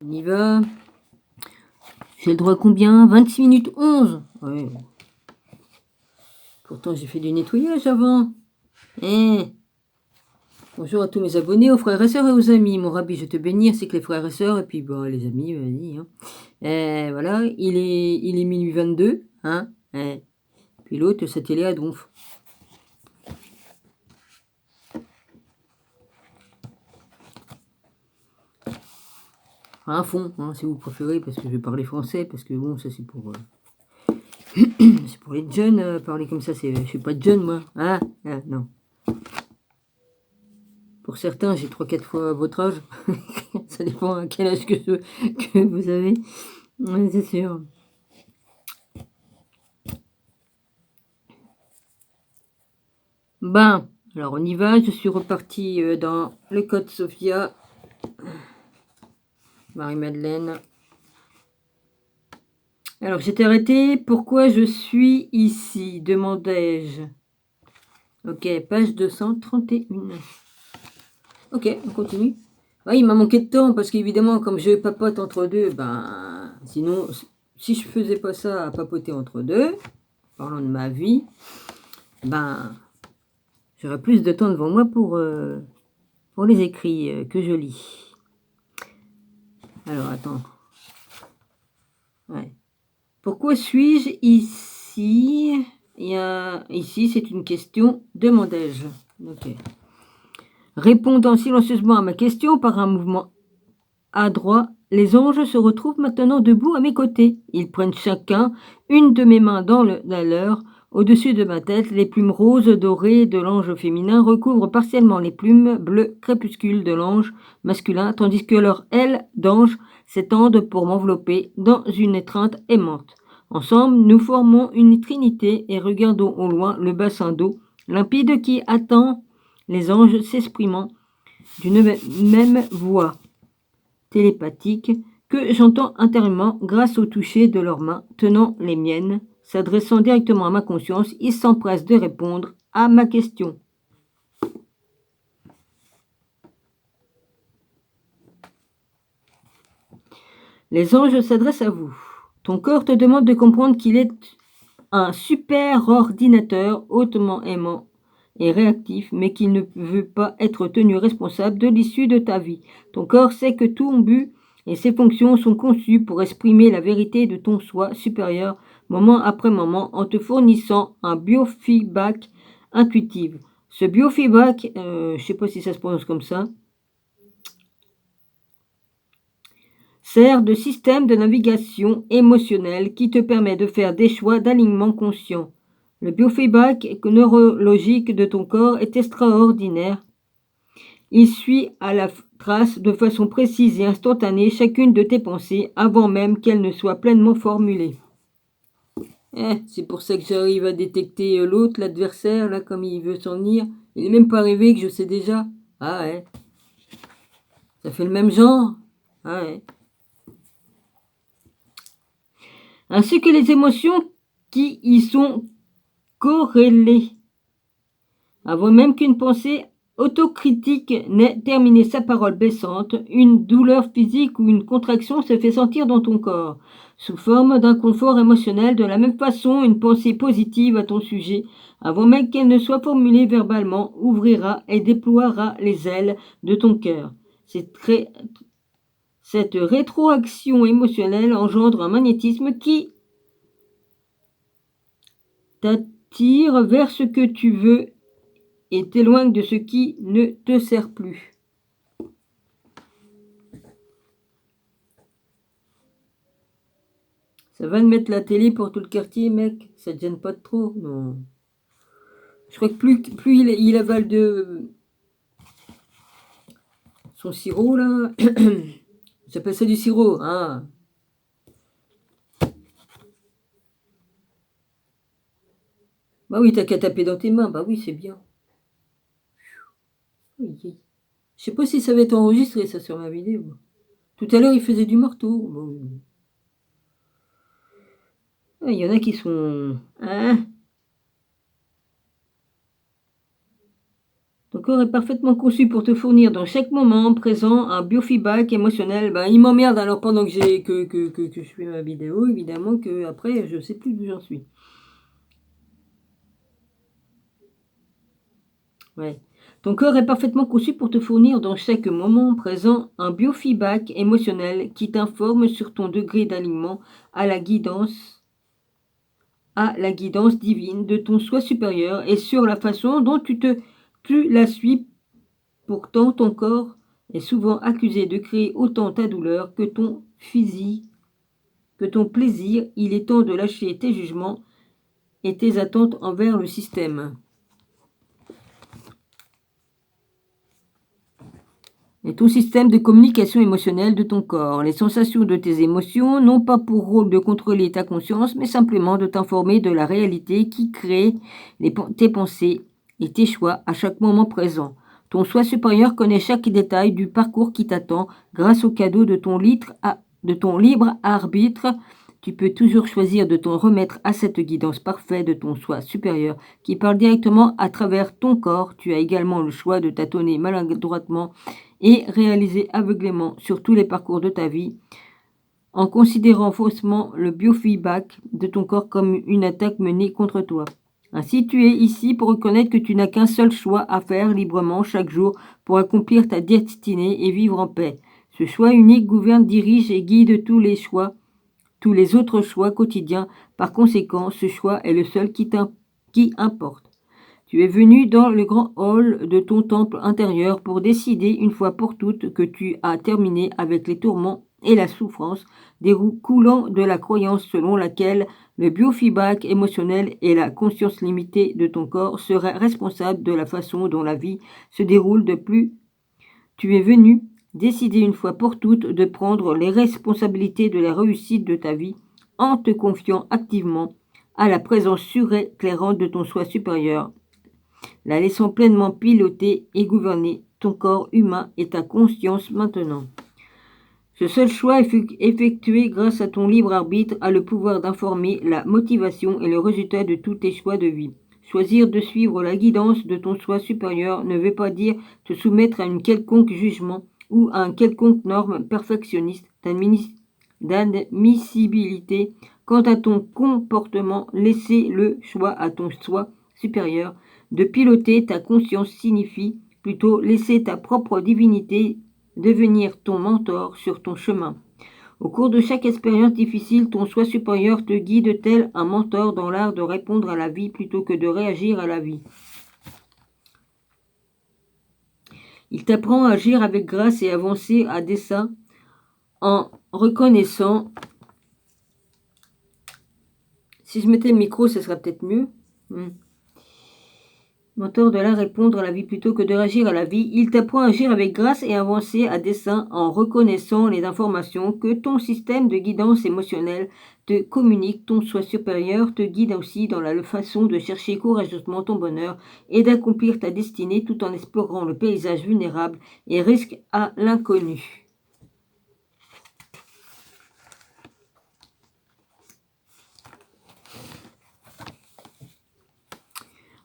On y va. J'ai le droit à combien? 26 minutes 11. Ouais. Pourtant, j'ai fait du nettoyage avant. Bonjour à tous mes abonnés, aux frères et sœurs et aux amis. Mon rabbi, je te bénis, ainsi que les frères et sœurs, et puis les amis, vas-y. Voilà, il est minuit 22. Hein. Puis l'autre, sa télé à donf. À fond, hein, si vous préférez, parce que je vais parler français, parce que bon, ça c'est pour... c'est pour les jeunes, parler comme ça, je suis pas de jeune, moi. Non. Pour certains, j'ai 3-4 fois votre âge. Ça dépend à quel âge que vous avez. Ouais, c'est sûr. Alors on y va. Je suis reparti dans le code Sophia. Marie-Madeleine. Alors j'étais arrêtée. Pourquoi je suis ici, demandai-je. Ok, page 231. Ok, on continue. Il m'a manqué de temps parce qu'évidemment, comme je papote entre deux, sinon, si je faisais pas ça à papoter entre deux, parlant de ma vie, j'aurais plus de temps devant moi pour les écrits que je lis. Alors, attends. Ouais. Pourquoi suis-je ici? Ici, c'est une question, demandai-je. Ok. Répondant silencieusement à ma question par un mouvement adroit, les anges se retrouvent maintenant debout à mes côtés. Ils prennent chacun une de mes mains dans la leur. Au-dessus de ma tête, les plumes roses dorées de l'ange féminin recouvrent partiellement les plumes bleues crépuscules de l'ange masculin, tandis que leurs ailes d'ange s'étendent pour m'envelopper dans une étreinte aimante. Ensemble, nous formons une trinité et regardons au loin le bassin d'eau limpide qui attend les anges s'exprimant d'une même voix télépathique que j'entends intérieurement grâce au toucher de leurs mains tenant les miennes, s'adressant directement à ma conscience. Ils s'empressent de répondre à ma question. Les anges s'adressent à vous. Ton corps te demande de comprendre qu'il est un super ordinateur hautement aimant et réactif, mais qu'il ne veut pas être tenu responsable de l'issue de ta vie. Ton corps sait que ton but et ses fonctions sont conçues pour exprimer la vérité de ton soi supérieur moment après moment en te fournissant un biofeedback intuitif. Ce biofeedback, je ne sais pas si ça se prononce comme ça, sert de système de navigation émotionnelle qui te permet de faire des choix d'alignement conscient. Le biofeedback neurologique de ton corps est extraordinaire. Il suit à la trace de façon précise et instantanée chacune de tes pensées avant même qu'elles ne soient pleinement formulées. C'est pour ça que j'arrive à détecter l'autre, l'adversaire, là, comme il veut s'en venir. Il n'est même pas arrivé que je sais déjà. Ah ouais. Ça fait le même genre. Ah ouais. Ainsi que les émotions qui y sont corrélées. Avant même qu'une pensée autocritique n'ait terminé sa parole blessante, une douleur physique ou une contraction se fait sentir dans ton corps, sous forme d'inconfort émotionnel. De la même façon, une pensée positive à ton sujet, avant même qu'elle ne soit formulée verbalement, ouvrira et déploiera les ailes de ton cœur. Cette rétroaction émotionnelle engendre un magnétisme qui t'attire vers ce que tu veux et t'éloigne de ce qui ne te sert plus. Ça va de mettre la télé pour tout le quartier, mec? Ça te gêne pas de trop? Non. Je crois que plus il avale de son sirop, là... J'appelle ça du sirop, hein. Bah oui, t'as qu'à taper dans tes mains. Bah oui, c'est bien. Je sais pas si ça va être enregistré, ça, sur ma vidéo. Tout à l'heure, il faisait du marteau. Bon. Il y en a qui sont... Hein? Donc corps est parfaitement conçu pour te fournir dans chaque moment présent un biofeedback émotionnel. Ben, il m'emmerde alors pendant que je fais ma vidéo, évidemment que après je sais plus d'où j'en suis. Ouais. Ton corps est parfaitement conçu pour te fournir dans chaque moment présent un biofeedback émotionnel qui t'informe sur ton degré d'alignement à la guidance divine de ton soi supérieur et sur la façon dont tu la suis. Pourtant, ton corps est souvent accusé de créer autant ta douleur que ton plaisir. Il est temps de lâcher tes jugements et tes attentes envers le système. Et ton système de communication émotionnelle de ton corps. Les sensations de tes émotions n'ont pas pour rôle de contrôler ta conscience, mais simplement de t'informer de la réalité qui crée tes pensées et tes choix à chaque moment présent. Ton soi supérieur connaît chaque détail du parcours qui t'attend grâce au cadeau de ton libre arbitre. Tu peux toujours choisir de t'en remettre à cette guidance parfaite de ton soi supérieur qui parle directement à travers ton corps. Tu as également le choix de tâtonner maladroitement et réaliser aveuglément sur tous les parcours de ta vie en considérant faussement le biofeedback de ton corps comme une attaque menée contre toi. Ainsi, tu es ici pour reconnaître que tu n'as qu'un seul choix à faire librement chaque jour pour accomplir ta destinée et vivre en paix. Ce choix unique gouverne, dirige et guide tous les autres choix quotidiens. Par conséquent, ce choix est le seul qui importe. Tu es venu dans le grand hall de ton temple intérieur pour décider une fois pour toutes que tu as terminé avec les tourments et la souffrance découlant de la croyance selon laquelle le biofeedback émotionnel et la conscience limitée de ton corps seraient responsables de la façon dont la vie se déroule depuis. Tu es venu décider une fois pour toutes de prendre les responsabilités de la réussite de ta vie en te confiant activement à la présence suréclairante de ton soi supérieur, la laissant pleinement piloter et gouverner ton corps humain et ta conscience maintenant. Ce seul choix effectué grâce à ton libre arbitre a le pouvoir d'informer la motivation et le résultat de tous tes choix de vie. Choisir de suivre la guidance de ton soi supérieur ne veut pas dire te soumettre à un quelconque jugement ou à une quelconque norme perfectionniste d'admissibilité quant à ton comportement. Laisser le choix à ton soi supérieur de piloter ta conscience signifie plutôt laisser ta propre divinité devenir ton mentor sur ton chemin. Au cours de chaque expérience difficile, ton soi supérieur te guide tel un mentor dans l'art de répondre à la vie plutôt que de réagir à la vie. Il t'apprend à agir avec grâce et avancer à dessein en reconnaissant. Si je mettais le micro, ce serait peut-être mieux. Mentor de l'art répondre à la vie plutôt que de réagir à la vie. Il t'apprend à agir avec grâce et avancer à dessein en reconnaissant les informations que ton système de guidance émotionnelle te communique. Ton soi supérieur te guide aussi dans la façon de chercher courageusement ton bonheur et d'accomplir ta destinée tout en explorant le paysage vulnérable et risque à l'inconnu.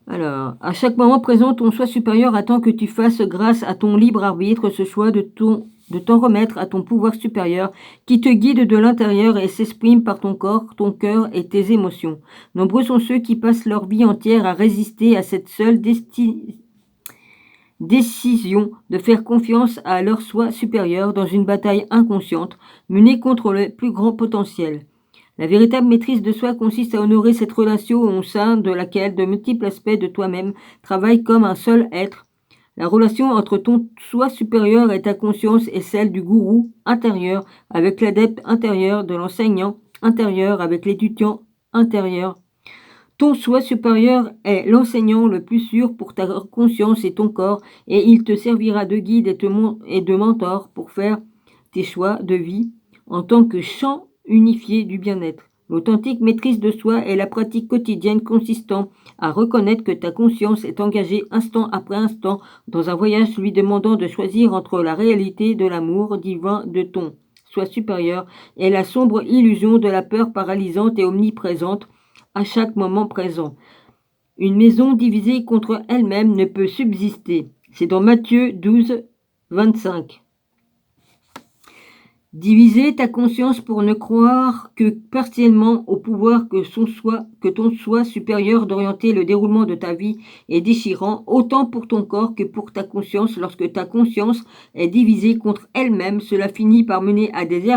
Alors, à chaque moment présent, ton soi supérieur attend que tu fasses, grâce à ton libre arbitre, ce choix de t'en remettre à ton pouvoir supérieur qui te guide de l'intérieur et s'exprime par ton corps, ton cœur et tes émotions. Nombreux sont ceux qui passent leur vie entière à résister à cette seule décision de faire confiance à leur soi supérieur dans une bataille inconsciente menée contre le plus grand potentiel. La véritable maîtrise de soi consiste à honorer cette relation au sein de laquelle de multiples aspects de toi-même travaillent comme un seul être. La relation entre ton soi supérieur et ta conscience est celle du gourou intérieur avec l'adepte intérieur, de l'enseignant intérieur avec l'étudiant intérieur. Ton soi supérieur est l'enseignant le plus sûr pour ta conscience et ton corps, et il te servira de guide et de mentor pour faire tes choix de vie en tant que champ unifié du bien-être. L'authentique maîtrise de soi est la pratique quotidienne consistant à reconnaître que ta conscience est engagée instant après instant dans un voyage lui demandant de choisir entre la réalité de l'amour divin de ton soi supérieur et la sombre illusion de la peur paralysante et omniprésente à chaque moment présent. Une maison divisée contre elle-même ne peut subsister. C'est dans Matthieu 12, 25. Diviser ta conscience pour ne croire que partiellement au pouvoir que ton soi supérieur d'orienter le déroulement de ta vie est déchirant, autant pour ton corps que pour ta conscience. Lorsque ta conscience est divisée contre elle-même, cela finit par mener à des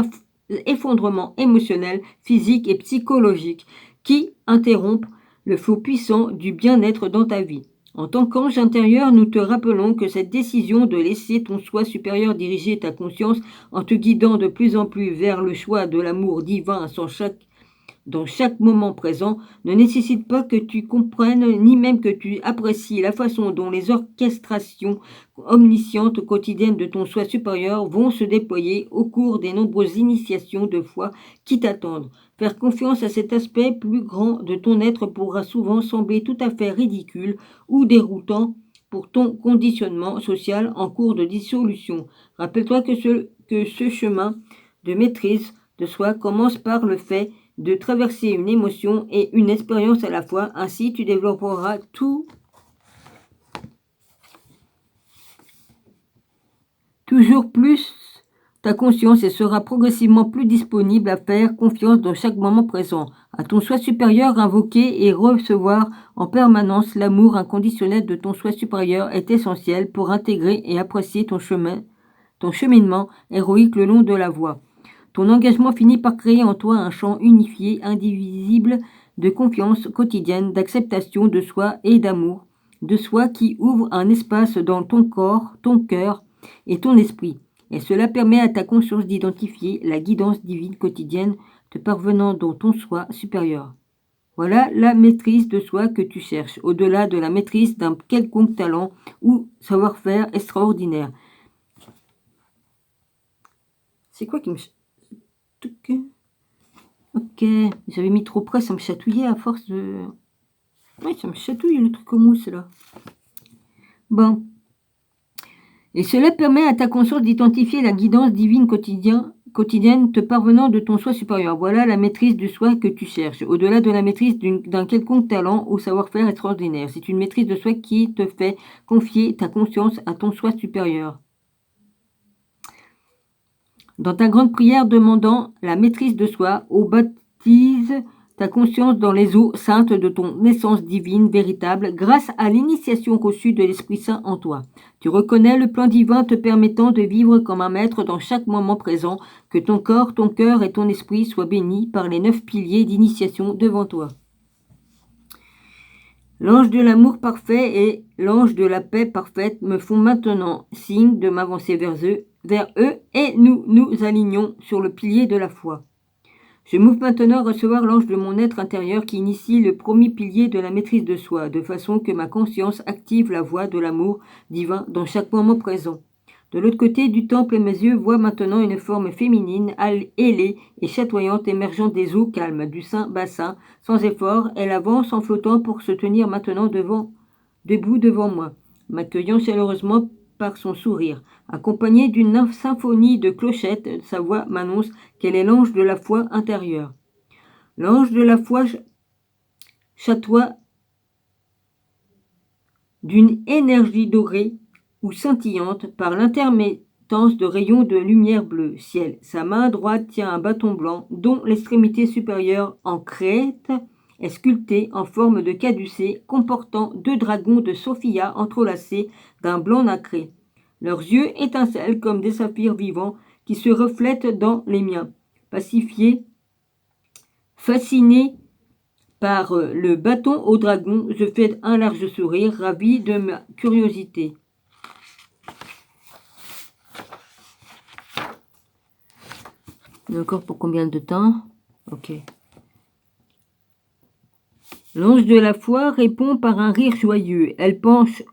effondrements émotionnels, physiques et psychologiques qui interrompent le flot puissant du bien-être dans ta vie. En tant qu'ange intérieur, nous te rappelons que cette décision de laisser ton soi supérieur diriger ta conscience en te guidant de plus en plus vers le choix de l'amour divin dans chaque moment présent ne nécessite pas que tu comprennes ni même que tu apprécies la façon dont les orchestrations omniscientes quotidiennes de ton soi supérieur vont se déployer au cours des nombreuses initiations de foi qui t'attendent. Faire confiance à cet aspect plus grand de ton être pourra souvent sembler tout à fait ridicule ou déroutant pour ton conditionnement social en cours de dissolution. Rappelle-toi que ce chemin de maîtrise de soi commence par le fait de traverser une émotion et une expérience à la fois. Ainsi, tu développeras toujours plus ta conscience et sera progressivement plus disponible à faire confiance dans chaque moment présent, à ton soi supérieur. Invoquer et recevoir en permanence l'amour inconditionnel de ton soi supérieur est essentiel pour intégrer et apprécier ton cheminement héroïque le long de la voie. Ton engagement finit par créer en toi un champ unifié, indivisible de confiance quotidienne, d'acceptation de soi et d'amour de soi qui ouvre un espace dans ton corps, ton cœur et ton esprit. Et cela permet à ta conscience d'identifier la guidance divine quotidienne te parvenant dans ton soi supérieur. Voilà la maîtrise de soi que tu cherches, au-delà de la maîtrise d'un quelconque talent ou savoir-faire extraordinaire. C'est quoi qui me... Ok, j'avais mis trop près, ça me chatouillait à force de... Oui, ça me chatouille le truc en mousse là. Bon. Et cela permet à ta conscience d'identifier la guidance divine quotidienne te parvenant de ton soi supérieur. Voilà la maîtrise du soi que tu cherches, au-delà de la maîtrise d'un quelconque talent ou savoir-faire extraordinaire. C'est une maîtrise de soi qui te fait confier ta conscience à ton soi supérieur. Dans ta grande prière demandant la maîtrise de soi, baptise ta conscience dans les eaux saintes de ton essence divine véritable grâce à l'initiation reçue de l'Esprit Saint en toi. Tu reconnais le plan divin te permettant de vivre comme un maître dans chaque moment présent, que ton corps, ton cœur et ton esprit soient bénis par les 9 piliers d'initiation devant toi. L'ange de l'amour parfait et l'ange de la paix parfaite me font maintenant signe de m'avancer vers eux et nous nous alignons sur le pilier de la foi. Je m'ouvre maintenant à recevoir l'ange de mon être intérieur qui initie le premier pilier de la maîtrise de soi, de façon que ma conscience active la voie de l'amour divin dans chaque moment présent. De l'autre côté du temple, mes yeux voient maintenant une forme féminine, ailée et chatoyante émergeant des eaux calmes du saint bassin. Sans effort, elle avance en flottant pour se tenir maintenant debout devant moi, m'accueillant chaleureusement par son sourire. Accompagnée d'une symphonie de clochettes, sa voix m'annonce qu'elle est l'ange de la foi intérieure. L'ange de la foi chatoie d'une énergie dorée ou scintillante par l'intermittence de rayons de lumière bleue ciel. Sa main droite tient un bâton blanc dont l'extrémité supérieure en crête est sculptée en forme de caducée comportant 2 dragons de Sophia entrelacés d'un blanc nacré. Leurs yeux étincellent comme des saphirs vivants qui se reflètent dans les miens. Pacifié, fasciné par le bâton au dragon, je fais un large sourire, ravi de ma curiosité. Encore pour combien de temps? Ok. L'ange de la foi répond par un rire joyeux. Elle penche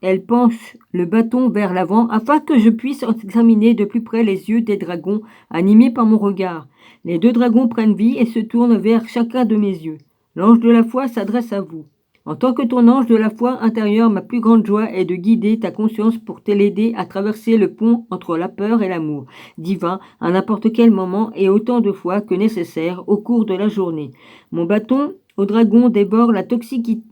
le bâton vers l'avant afin que je puisse examiner de plus près les yeux des dragons animés par mon regard. Les 2 dragons prennent vie et se tournent vers chacun de mes yeux. L'ange de la foi s'adresse à vous. En tant que ton ange de la foi intérieure, ma plus grande joie est de guider ta conscience pour l'aider à traverser le pont entre la peur et l'amour divin à n'importe quel moment et autant de fois que nécessaire au cours de la journée. Mon bâton au dragon dévore la toxicité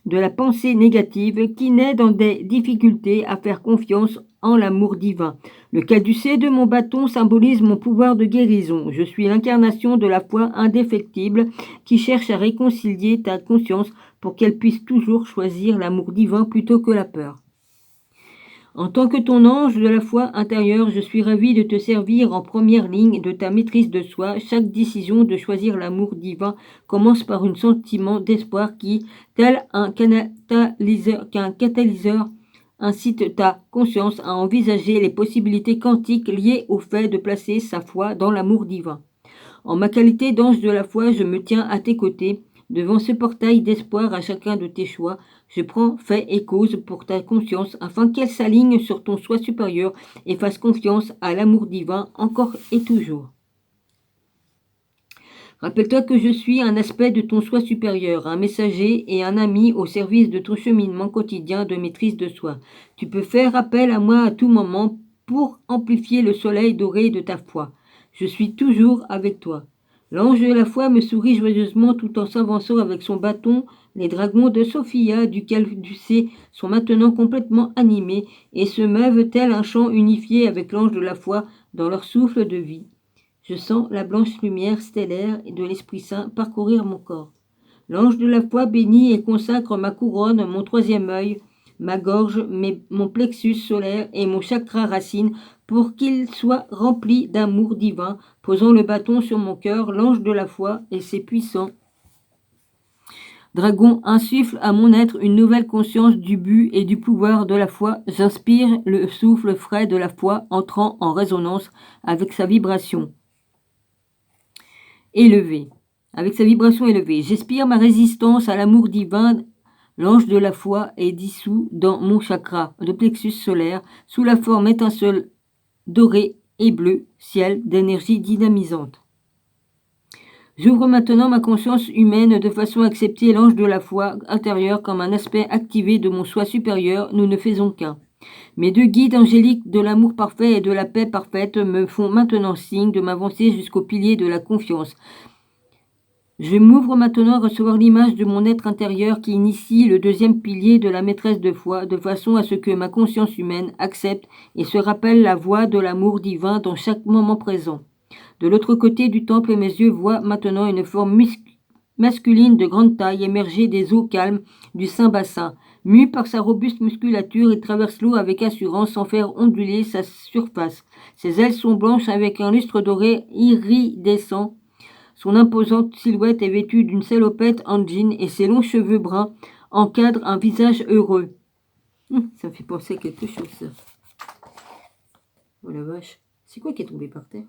de la pensée négative qui naît dans des difficultés à faire confiance en l'amour divin. Le caducée de mon bâton symbolise mon pouvoir de guérison. Je suis l'incarnation de la foi indéfectible qui cherche à réconcilier ta conscience pour qu'elle puisse toujours choisir l'amour divin plutôt que la peur. En tant que ton ange de la foi intérieure, je suis ravi de te servir en première ligne de ta maîtrise de soi. Chaque décision de choisir l'amour divin commence par un sentiment d'espoir qui, tel qu'un catalyseur, incite ta conscience à envisager les possibilités quantiques liées au fait de placer sa foi dans l'amour divin. En ma qualité d'ange de la foi, je me tiens à tes côtés. Devant ce portail d'espoir à chacun de tes choix, je prends fait et cause pour ta conscience afin qu'elle s'aligne sur ton soi supérieur et fasse confiance à l'amour divin encore et toujours. Rappelle-toi que je suis un aspect de ton soi supérieur, un messager et un ami au service de ton cheminement quotidien de maîtrise de soi. Tu peux faire appel à moi à tout moment pour amplifier le soleil doré de ta foi. Je suis toujours avec toi. L'ange de la foi me sourit joyeusement tout en s'avançant avec son bâton. Les dragons de Sophia du caducée sont maintenant complètement animés et se meuvent tel un chant unifié avec l'ange de la foi dans leur souffle de vie. Je sens la blanche lumière stellaire de l'Esprit Saint parcourir mon corps. L'ange de la foi bénit et consacre ma couronne, mon troisième œil, ma gorge, mon plexus solaire et mon chakra racine pour qu'ils soient remplis d'amour divin. Posant le bâton sur mon cœur, l'ange de la foi et ses puissants dragons insufflent à mon être une nouvelle conscience du but et du pouvoir de la foi. J'inspire le souffle frais de la foi entrant en résonance avec sa vibration élevée. J'expire ma résistance à l'amour divin. L'ange de la foi est dissous dans mon chakra de plexus solaire sous la forme étincelle dorée et bleue, ciel d'énergie dynamisante. J'ouvre maintenant ma conscience humaine de façon à accepter l'ange de la foi intérieure comme un aspect activé de mon soi supérieur. Nous ne faisons qu'un. Mes deux guides angéliques de l'amour parfait et de la paix parfaite me font maintenant signe de m'avancer jusqu'au pilier de la confiance. Je m'ouvre maintenant à recevoir l'image de mon être intérieur qui initie le deuxième pilier de la maîtresse de foi, de façon à ce que ma conscience humaine accepte et se rappelle la voix de l'amour divin dans chaque moment présent. De l'autre côté du temple, mes yeux voient maintenant une forme masculine de grande taille émerger des eaux calmes du Saint-Bassin. Mu par sa robuste musculature, il traverse l'eau avec assurance sans faire onduler sa surface. Ses ailes sont blanches avec un lustre doré iridescent. Son imposante silhouette est vêtue d'une salopette en jean et ses longs cheveux bruns encadrent un visage heureux. Ça me fait penser à quelque chose, ça. Oh la vache. C'est quoi qui est tombé par terre?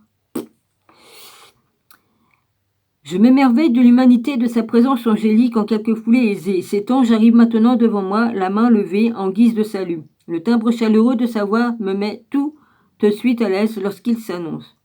Je m'émerveille de l'humanité de sa présence angélique en quelques foulées aisées. Cet ange arrive maintenant devant moi, la main levée en guise de salut. Le timbre chaleureux de sa voix me met tout de suite à l'aise lorsqu'il s'annonce.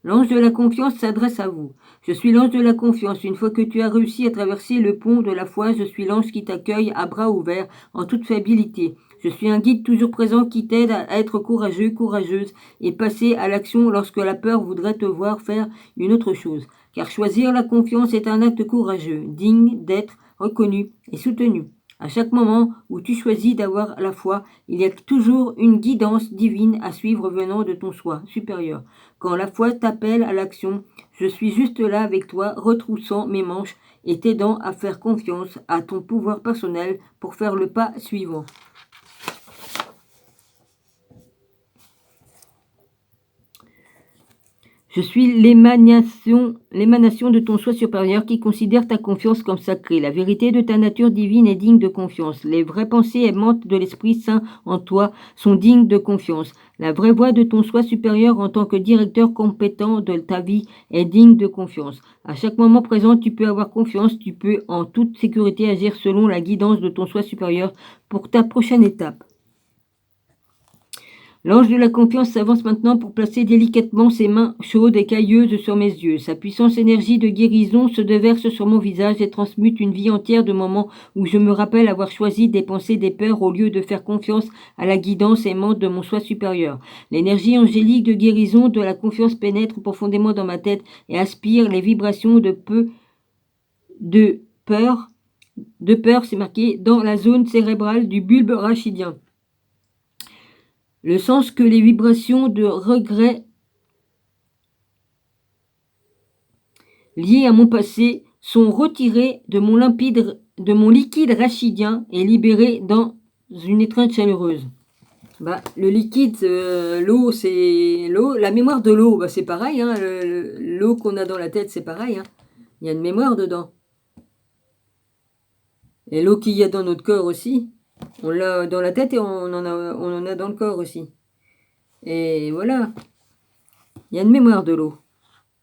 L'ange de la confiance s'adresse à vous. Je suis l'ange de la confiance. Une fois que tu as réussi à traverser le pont de la foi, je suis l'ange qui t'accueille à bras ouverts en toute fiabilité. Je suis un guide toujours présent qui t'aide à être courageux, courageuse et passer à l'action lorsque la peur voudrait te voir faire une autre chose. Car choisir la confiance est un acte courageux, digne d'être reconnu et soutenu. À chaque moment où tu choisis d'avoir la foi, il y a toujours une guidance divine à suivre venant de ton soi supérieur. Quand la foi t'appelle à l'action, je suis juste là avec toi, retroussant mes manches et t'aidant à faire confiance à ton pouvoir personnel pour faire le pas suivant. Je suis l'émanation de ton soi supérieur qui considère ta confiance comme sacrée. La vérité de ta nature divine est digne de confiance. Les vraies pensées aimantes de l'Esprit Saint en toi sont dignes de confiance. La vraie voix de ton soi supérieur en tant que directeur compétent de ta vie est digne de confiance. À chaque moment présent, tu peux avoir confiance, tu peux en toute sécurité agir selon la guidance de ton soi supérieur pour ta prochaine étape. L'ange de la confiance s'avance maintenant pour placer délicatement ses mains chaudes et cailleuses sur mes yeux. Sa puissante énergie de guérison se déverse sur mon visage et transmute une vie entière de moments où je me rappelle avoir choisi des pensées des peurs au lieu de faire confiance à la guidance aimante de mon soi supérieur. L'énergie angélique de guérison de la confiance pénètre profondément dans ma tête et aspire les vibrations de peur de peur, c'est marqué, dans la zone cérébrale du bulbe rachidien. Le sens que les vibrations de regret liées à mon passé sont retirées de mon liquide rachidien et libérées dans une étreinte chaleureuse. Le liquide, l'eau, c'est l'eau. La mémoire de l'eau, c'est pareil. Hein, l'eau qu'on a dans la tête, c'est pareil. Hein. Il y a une mémoire dedans. Et l'eau qu'il y a dans notre corps aussi. On l'a dans la tête et on en a dans le corps aussi. Et voilà. Il y a une mémoire de l'eau.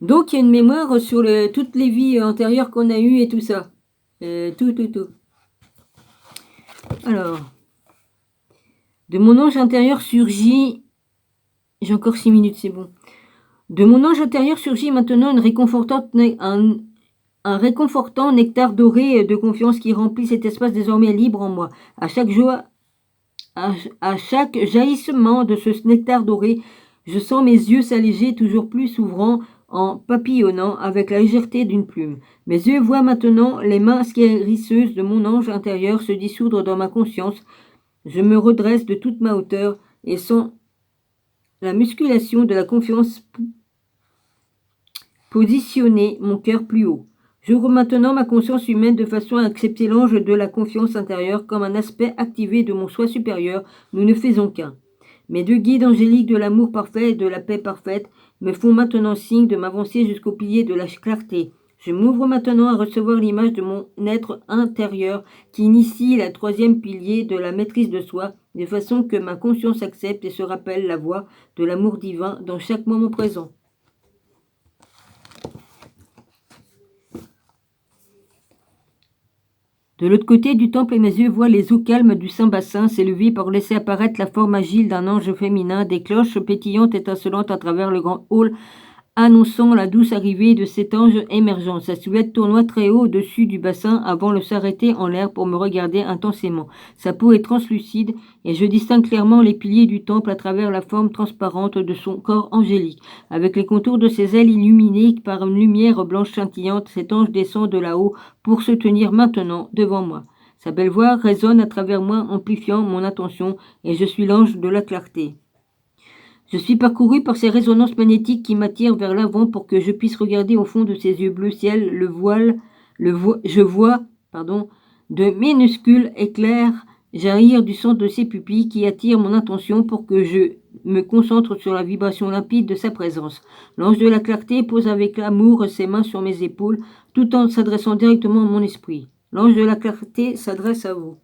Donc, il y a une mémoire sur toutes les vies antérieures qu'on a eues et tout ça. Tout. Alors, de mon ange intérieur surgit... J'ai encore 6 minutes, c'est bon. De mon ange intérieur surgit maintenant un réconfortant nectar doré de confiance qui remplit cet espace désormais libre en moi. À chaque jaillissement de ce nectar doré, je sens mes yeux s'alléger toujours plus s'ouvrant en papillonnant avec la légèreté d'une plume. Mes yeux voient maintenant les mains guérisseuses de mon ange intérieur se dissoudre dans ma conscience. Je me redresse de toute ma hauteur et sens la musculation de la confiance positionner mon cœur plus haut. J'ouvre maintenant ma conscience humaine de façon à accepter l'ange de la confiance intérieure comme un aspect activé de mon soi supérieur. Nous ne faisons qu'un. Mes deux guides angéliques de l'amour parfait et de la paix parfaite me font maintenant signe de m'avancer jusqu'au pilier de la clarté. Je m'ouvre maintenant à recevoir l'image de mon être intérieur qui initie la 3e pilier de la maîtrise de soi, de façon que ma conscience accepte et se rappelle la voix de l'amour divin dans chaque moment présent. De l'autre côté du temple, mes yeux voient les eaux calmes du Saint-Bassin s'élever pour laisser apparaître la forme agile d'un ange féminin, des cloches pétillantes étincelantes à travers le grand hall, annonçant la douce arrivée de cet ange émergent. Sa silhouette tournoie très haut au-dessus du bassin avant de s'arrêter en l'air pour me regarder intensément. Sa peau est translucide et je distingue clairement les piliers du temple à travers la forme transparente de son corps angélique. Avec les contours de ses ailes illuminées par une lumière blanche scintillante, cet ange descend de là-haut pour se tenir maintenant devant moi. Sa belle voix résonne à travers moi, amplifiant mon attention, et je suis l'ange de la clarté. Je suis parcouru par ces résonances magnétiques qui m'attirent vers l'avant pour que je puisse regarder au fond de ses yeux bleu ciel je vois de minuscules éclairs jaillir du centre de ses pupilles qui attirent mon attention pour que je me concentre sur la vibration limpide de sa présence. L'ange de la clarté pose avec amour ses mains sur mes épaules tout en s'adressant directement à mon esprit. L'ange de la clarté s'adresse à vous.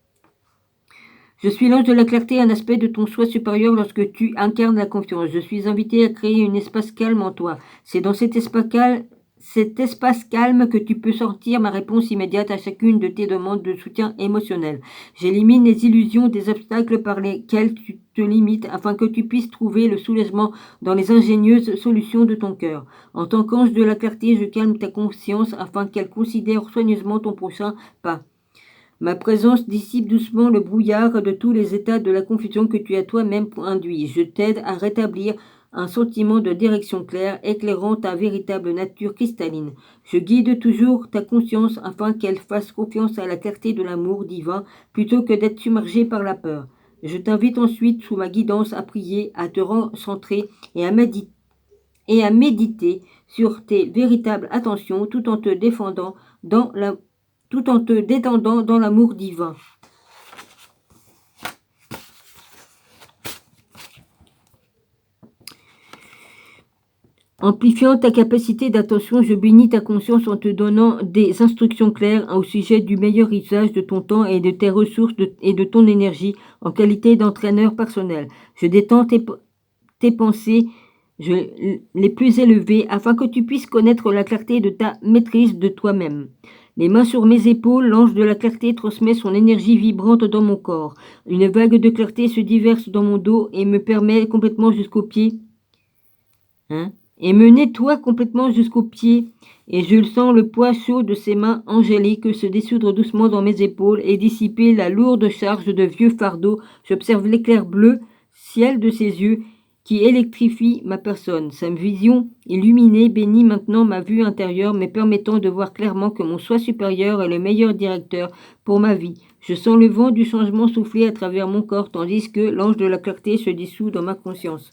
Je suis l'ange de la clarté, un aspect de ton soi supérieur lorsque tu incarnes la confiance. Je suis invité à créer un espace calme en toi. C'est dans cet espace calme que tu peux sortir ma réponse immédiate à chacune de tes demandes de soutien émotionnel. J'élimine les illusions des obstacles par lesquels tu te limites afin que tu puisses trouver le soulagement dans les ingénieuses solutions de ton cœur. En tant qu'ange de la clarté, je calme ta conscience afin qu'elle considère soigneusement ton prochain pas. Ma présence dissipe doucement le brouillard de tous les états de la confusion que tu as toi-même induit. Je t'aide à rétablir un sentiment de direction claire, éclairant ta véritable nature cristalline. Je guide toujours ta conscience afin qu'elle fasse confiance à la clarté de l'amour divin plutôt que d'être submergée par la peur. Je t'invite ensuite, sous ma guidance, à prier, à te recentrer et à méditer sur tes véritables attentions tout en te détendant dans l'amour divin. Amplifiant ta capacité d'attention, je bénis ta conscience en te donnant des instructions claires au sujet du meilleur usage de ton temps et de tes ressources et de ton énergie en qualité d'entraîneur personnel. Je détends tes pensées les plus élevées afin que tu puisses connaître la clarté de ta maîtrise de toi-même. Les mains sur mes épaules, l'ange de la clarté transmet son énergie vibrante dans mon corps. Une vague de clarté se déverse dans mon dos et me permet complètement jusqu'aux pieds. Et me nettoie complètement jusqu'aux pieds. Et je sens le poids chaud de ses mains angéliques se dissoudre doucement dans mes épaules et dissiper la lourde charge de vieux fardeau. J'observe l'éclair bleu ciel de ses yeux qui électrifie ma personne. Sa vision illuminée bénit maintenant ma vue intérieure, me permettant de voir clairement que mon soi supérieur est le meilleur directeur pour ma vie. Je sens le vent du changement souffler à travers mon corps, tandis que l'ange de la clarté se dissout dans ma conscience.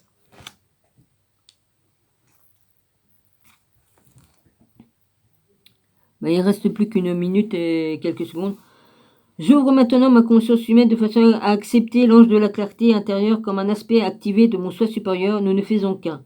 Ben, il ne reste plus qu'une minute et quelques secondes. J'ouvre maintenant ma conscience humaine de façon à accepter l'ange de la clarté intérieure comme un aspect activé de mon soi supérieur. Nous ne faisons qu'un.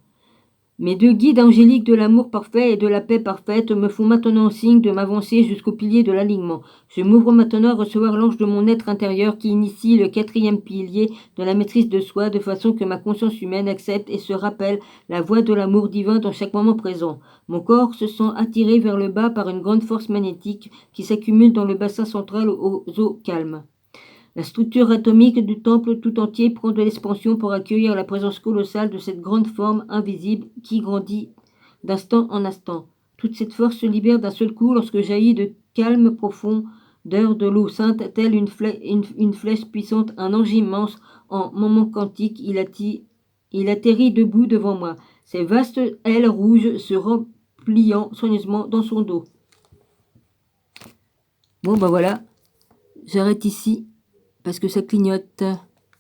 Mes deux guides angéliques de l'amour parfait et de la paix parfaite me font maintenant signe de m'avancer jusqu'au pilier de l'alignement. Je m'ouvre maintenant à recevoir l'ange de mon être intérieur qui initie le 4e pilier de la maîtrise de soi de façon que ma conscience humaine accepte et se rappelle la voix de l'amour divin dans chaque moment présent. Mon corps se sent attiré vers le bas par une grande force magnétique qui s'accumule dans le bassin central aux eaux calmes. La structure atomique du temple tout entier prend de l'expansion pour accueillir la présence colossale de cette grande forme invisible qui grandit d'instant en instant. Toute cette force se libère d'un seul coup lorsque jaillit de calme profondeur de l'eau sainte, telle une flèche puissante, un ange immense en moment quantique. Il atterrit debout devant moi, ses vastes ailes rouges se repliant soigneusement dans son dos. Bon, ben voilà, j'arrête ici. Parce que ça clignote.